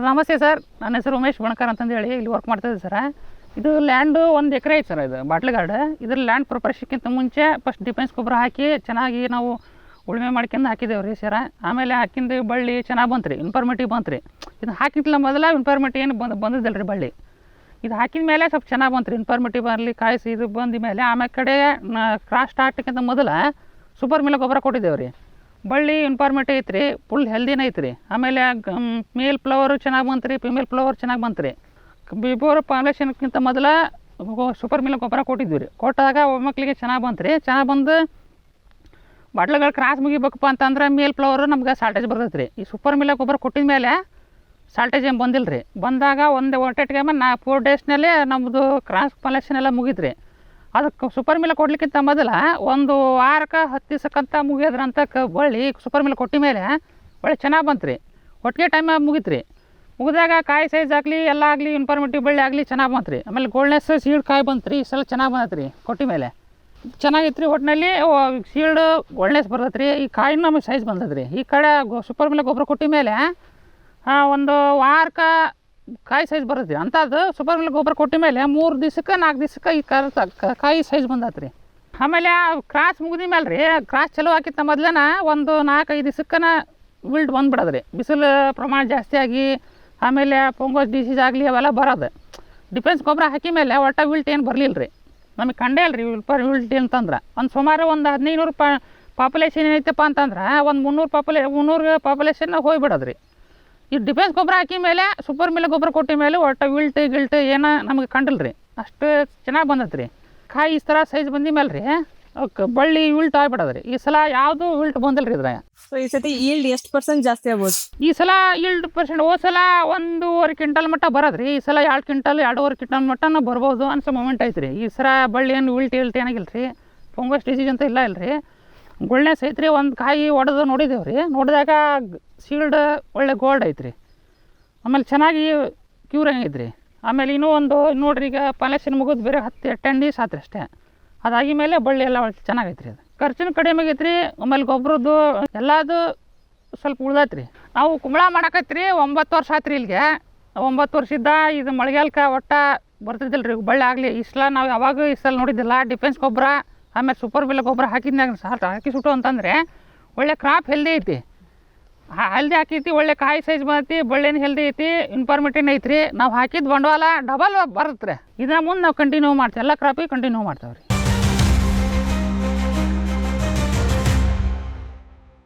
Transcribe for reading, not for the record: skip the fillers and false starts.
ನಮಸ್ತೆ ಸರ್, ನನ್ನ ಹೆಸರು ಉಮೇಶ್ ಬಣಕಾರ್ ಅಂತಂದೇಳಿ ಇಲ್ಲಿ ವರ್ಕ್ ಮಾಡ್ತಾಯಿದ್ದೆ ಸರ್. ಇದು ಲ್ಯಾಂಡು 1 ಎಕರೆ ಐತೆ ಸರ್. ಇದು ಬಾಟ್ಲ್ ಗಾರ್ಡ್. ಇದ್ರ ಲ್ಯಾಂಡ್ ಪ್ರಿಪರೇಷನ್ಗಿಂತ ಮುಂಚೆ ಫಸ್ಟ್ ಡಿಫೆನ್ಸ್ ಗೊಬ್ಬರ ಹಾಕಿ ಚೆನ್ನಾಗಿ ನಾವು ಉಳುಮೆ ಮಾಡ್ಕೊಂಡು ಹಾಕಿದ್ದೇವೆ ರೀ ಸರ. ಆಮೇಲೆ ಹಾಕಿಂದು ಬಳ್ಳಿ ಚೆನ್ನಾಗಿ ಬಂತು ರೀ, ಇನ್ಫಾರ್ಮೇಟಿವ್ ಬಂತು ರೀ. ಇದನ್ನು ಹಾಕಿದ್ಲ ಮೊದಲ ಇನ್ಫಾರ್ಮೇಟಿವ್ ಏನು ಬಂದಿದ್ದಲ್ಲ ರೀ ಬಳ್ಳಿ. ಇದು ಹಾಕಿದ ಮೇಲೆ ಸ್ವಲ್ಪ ಚೆನ್ನಾಗಿ ಬಂತು ರೀ, ಇನ್ಫಾರ್ಮೇಟಿವ್ ಬರಲಿ ಕಾಯಿಸಿ ಇದು ಬಂದ ಮೇಲೆ. ಆಮೇಲೆ ಕಡೆ ಕ್ರಾಸ್ ಸ್ಟಾರ್ಟ್ಗಿಂತ ಮೊದಲು ಸೂಪರ್ ಮಿಲ್ ಗೊಬ್ಬರ ಕೊಟ್ಟಿದ್ದೇವೆ ರೀ. ಬಳ್ಳಿ ಇನ್ಫಾರ್ಮೇಟಿವ್ ಐತೆ ರೀ, ಫುಲ್ ಹೆಲ್ದಿನ ಐತೆ ರೀ. ಆಮೇಲೆ ಮೇಲ್ ಫ್ಲವರು ಚೆನ್ನಾಗಿ ಬಂತು ರೀ, ಫಿಮೇಲ್ ಫ್ಲವರ್ ಚೆನ್ನಾಗಿ ಬಂತು ರೀ. ಬಿಫೋರ್ ಪಾಲೇಷನ್ಗಿಂತ ಮೊದಲು ಸೂಪರ್ ಮಿಲ್ ಗೊಬ್ಬರ ಕೊಟ್ಟಿದ್ವಿ ರೀ. ಕೊಟ್ಟಾಗ ಮಕ್ಕಳಿಗೆ ಚೆನ್ನಾಗಿ ಬಂತು ರೀ. ಚೆನ್ನಾಗಿ ಬಂದು ಬಾಟ್ಲುಗಳು ಕ್ರಾಸ್ ಮುಗಿಬೇಕಪ್ಪ ಅಂತಂದ್ರೆ ಮೇಲ್ ಫ್ಲವರು ನಮ್ಗೆ ಸಾಲ್ಟೇಜ್ ಬರ್ತೈತೆ ರೀ. ಈ ಸೂಪರ್ ಮಿಲ್ ಗೊಬ್ಬರ ಕೊಟ್ಟಿದ ಮೇಲೆ ಸಾಲ್ಟೇಜ್ ಏನು ಬಂದಿಲ್ಲ ರೀ. ಬಂದಾಗ ಒಂದು ಒಟ್ಟೆಟ್ಟಿಗೆ 4 ಡೇಸ್ನಲ್ಲೇ ನಮ್ಮದು ಕ್ರಾಸ್ ಪಾಲೇಷನ್ ಎಲ್ಲ ಮುಗೀತು ರೀ. ಅದಕ್ಕೆ ಸೂಪರ್ ಮಿಲ್ ಕೊಡ್ಲಿಕ್ಕಿಂತ ಮೊದಲು 1 ವಾರಕ್ಕೆ 10 ದಿವಸಕ್ಕಂತ ಮುಗಿಯೋದ್ರಂತ ಬಳ್ಳಿ ಸೂಪರ್ ಮಿಲ್ ಕೊಟ್ಟ ಮೇಲೆ ಒಳ್ಳೆ ಚೆನ್ನಾಗಿ ಬಂತು ರೀ. ಒಟ್ಟಿಗೆ ಟೈಮ್ ಮುಗೀತು ರೀ. ಮುಗಿದಾಗ ಕಾಯಿ ಸೈಜ್ ಆಗಲಿ ಎಲ್ಲ ಆಗಲಿ ಇನ್ಫಾರ್ಮೇಟಿವ್ ಬಳ್ಳಿ ಆಗಲಿ ಚೆನ್ನಾಗಿ ಬಂತು ರೀ. ಆಮೇಲೆ ಗೋಲ್ಡ್ನೆಸ್ ಸೀಡ್ ಕಾಯಿ ಬಂತು ರೀ. ಈ ಸಲ ಚೆನ್ನಾಗಿ ಬಂದೈತೆ ರೀ ಕೊಟ್ಟ ಮೇಲೆ. ಚೆನ್ನಾಗಿತ್ತು ರೀ. ಒಟ್ಟಿನಲ್ಲಿ ಸೀಲ್ಡ್ ಗೋಲ್ಡ್ನೆಸ್ ಬರ್ತೈತೆ ರೀ. ಈ ಕಾಯಿನ ನಮಗೆ ಸೈಜ್ ಬಂದೈತೆ ರೀ. ಈ ಕಡೆ ಸೂಪರ್ ಮಿಲ್ ಗೊಬ್ಬರ ಕೊಟ್ಟ ಮೇಲೆ 1 ವಾರಕ್ಕೆ ಕಾಯಿ ಸೈಜ್ ಬರ್ತೈತೆ ರೀ. ಅಂಥದ್ದು ಸೂಪರ್ ಮಿಲ್ ಗೊಬ್ಬರ ಕೊಟ್ಟ ಮೇಲೆ 3 ದಿವಸಕ್ಕೆ 4 ದಿವಸಕ್ಕೆ ಈ ಕಾಯಿ ಸೈಜ್ ಬಂದೈತೆ ರೀ. ಆಮೇಲೆ ಕ್ರಾಸ್ ಮುಗಿದ ಮೇಲೆ ರೀ, ಕ್ರಾಸ್ ಚಲೋ ಹಾಕಿತ್ತ ಮೊದಲೇನ 4-5 ದಿವಸಕ್ಕನ ವಿಲ್ಡ್ ಬಂದುಬಿಡೋದು ರೀ. ಬಿಸಿಲು ಪ್ರಮಾಣ ಜಾಸ್ತಿ ಆಗಿ ಆಮೇಲೆ ಫಂಗಸ್ ಡಿಸೀಸ್ ಆಗಲಿ ಅವೆಲ್ಲ ಬರೋದು. ಡಿಫೆನ್ಸ್ ಗೊಬ್ಬರ ಹಾಕಿ ಮೇಲೆ ಒಟ್ಟು ವಿಲ್ಟ್ ಏನು ಬರಲಿಲ್ಲ ರೀ. ನಮಗೆ ಕಂಡೇ ಇಲ್ಲ ರೀ ವಿಲ್ಟ್ ಅಂತಂದ್ರೆ. ಸುಮಾರು 1500 ಪಾಪ್ಯುಲೇಷನ್ ಏನೈತಪ್ಪ ಅಂತಂದ್ರೆ 300 ಪಾಪ್ಯುಲೇಷನ್ ಹೋಗಿಬಿಡೋದು ರೀ. ಈ ಡಿಫೆನ್ಸ್ ಗೊಬ್ಬರ ಹಾಕಿ ಮೇಲೆ ಸೂಪರ್ ಮಿಲ್ ಗೊಬ್ಬರ ಕೊಟ್ಟ ಮೇಲೆ ಒಟ್ಟು ವಿಲ್ಟ್ ಏನೋ ನಮಗೆ ಕಂಡಿಲ್ಲ ರೀ. ಅಷ್ಟು ಚೆನ್ನಾಗಿ ಬಂದೈತೆ ರೀ. ಕಾಯಿ ಈ ಥರ ಸೈಜ್ ಬಂದ ಮೇಲೆ ರೀ ಬಳ್ಳಿ ವಿಲ್ಟ್ ಆಗಿಬಿಡೋದು ರೀ. ಈ ಸಲ ಯಾವುದು ವಿಲ್ಟ್ ಬಂದಿಲ್ಲ ರೀ ಇದ್ರಾಗ. ಸೊ ಈ ಸತಿ ಈಲ್ಡ್ ಎಷ್ಟು % ಜಾಸ್ತಿ ಆಗ್ಬೋದು? ಈ ಸಲ ಈಲ್ಡ್ % ಹೋದ ಸಲ 1.5 ಕ್ವಿಂಟಲ್ ಮಟ್ಟ ಬರೋದು ರೀ. ಈ ಸಲ 2 ಕ್ವಿಂಟಲ್ 2.5 ಕ್ವಿಂಟಲ್ ಮಟ್ಟನೂ ಬರ್ಬೋದು ಅನ್ಸೋ ಮೂಮೆಂಟ್ ಐತೆ ರೀ. ಈ ಸಲ ಬಳ್ಳಿ ಏನು ವಿಲ್ಟ್ ಏನಾಗಿಲ್ಲ ರೀ. ಫಂಗಸ್ ಡಿಸೀಸ್ ಅಂತ ಇಲ್ಲ ರೀ. ಗೋಲ್ಡ್ನೆಸ್ ಐತೆ ರೀ. ಒಂದು ಕಾಯಿ ಒಡೆದು ನೋಡಿದ್ದೇವೆ ರೀ. ನೋಡಿದಾಗ ಸೀಲ್ಡ್ ಒಳ್ಳೆ ಗೋಲ್ಡ್ ಐತೆ ರೀ. ಆಮೇಲೆ ಚೆನ್ನಾಗಿ ಕ್ಯೂರ್ ಆಗೈತೆ ರೀ. ಆಮೇಲೆ ಇನ್ನೂ ಒಂದು ನೋಡ್ರಿ, ಈಗ ಪಾಲೇಷನ್ ಮುಗಿದು ಬೇರೆ 10 ದಿವಸ ಆತ್ರಿ ಅಷ್ಟೇ. ಅದಾಗಿ ಮೇಲೆ ಬಳ್ಳಿ ಎಲ್ಲ ಚೆನ್ನಾಗೈತೆ ರೀ. ಅದು ಖರ್ಚಿನ ಕಡಿಮೆ ಆಗೈತೆ ರೀ. ಆಮೇಲೆ ಗೊಬ್ಬರದ್ದು ಎಲ್ಲದು ಸ್ವಲ್ಪ ಉಳ್ದೈತೆ ರೀ. ನಾವು ಕುಂಬಳ ಮಾಡಕೈತೆ ರೀ 9 ವರ್ಷ ಆತ್ರಿ ಇಲ್ಲಿಗೆ. 9 ವರ್ಷದ ಇದು ಮಳೆಗಾಲಕ್ಕೆ ಒಟ್ಟು ಬರ್ತಿದ್ದಿಲ್ಲ ರೀ ಬಳ್ಳಿ ಆಗಲಿ. ಈ ಸಲ ನಾವು ಯಾವಾಗ ಈ ಸಲ ನೋಡಿದ್ದಿಲ್ಲ. ಡಿಫೆನ್ಸ್ ಗೊಬ್ಬರ ಆಮೇಲೆ ಸೂಪರ್ ಮಿಲ್ ಗೊಬ್ಬರ ಹಾಕಿದ್ನಾಗ ಹಾಕಿ ಸುಟ್ಟು ಅಂತಂದರೆ ಒಳ್ಳೆ ಕ್ರಾಪ್ ಹೆಲ್ದಿ ಐತಿ. ಹೆಲ್ದಿ ಹಾಕೈತಿ, ಒಳ್ಳೆ ಕಾಯಿ ಸೈಜ್ ಬಂದೈತಿ, ಬಳ್ಳಿನ ಹೆಲ್ದಿ ಐತಿ, ಇನ್ಫಾರ್ಮೇಟಿವ್ ಐತಿ ರೀ. ನಾವು ಹಾಕಿದ ಬಂಡವಾಳ ಡಬಲ್ ಬರುತ್ತೆ ರೀ. ಇದನ್ನ ಮುಂದೆ ನಾವು ಕಂಟಿನ್ಯೂ ಮಾಡ್ತೀವಿ, ಎಲ್ಲ ಕ್ರಾಪಿಗೆ ಕಂಟಿನ್ಯೂ ಮಾಡ್ತೇವೆ ರೀ.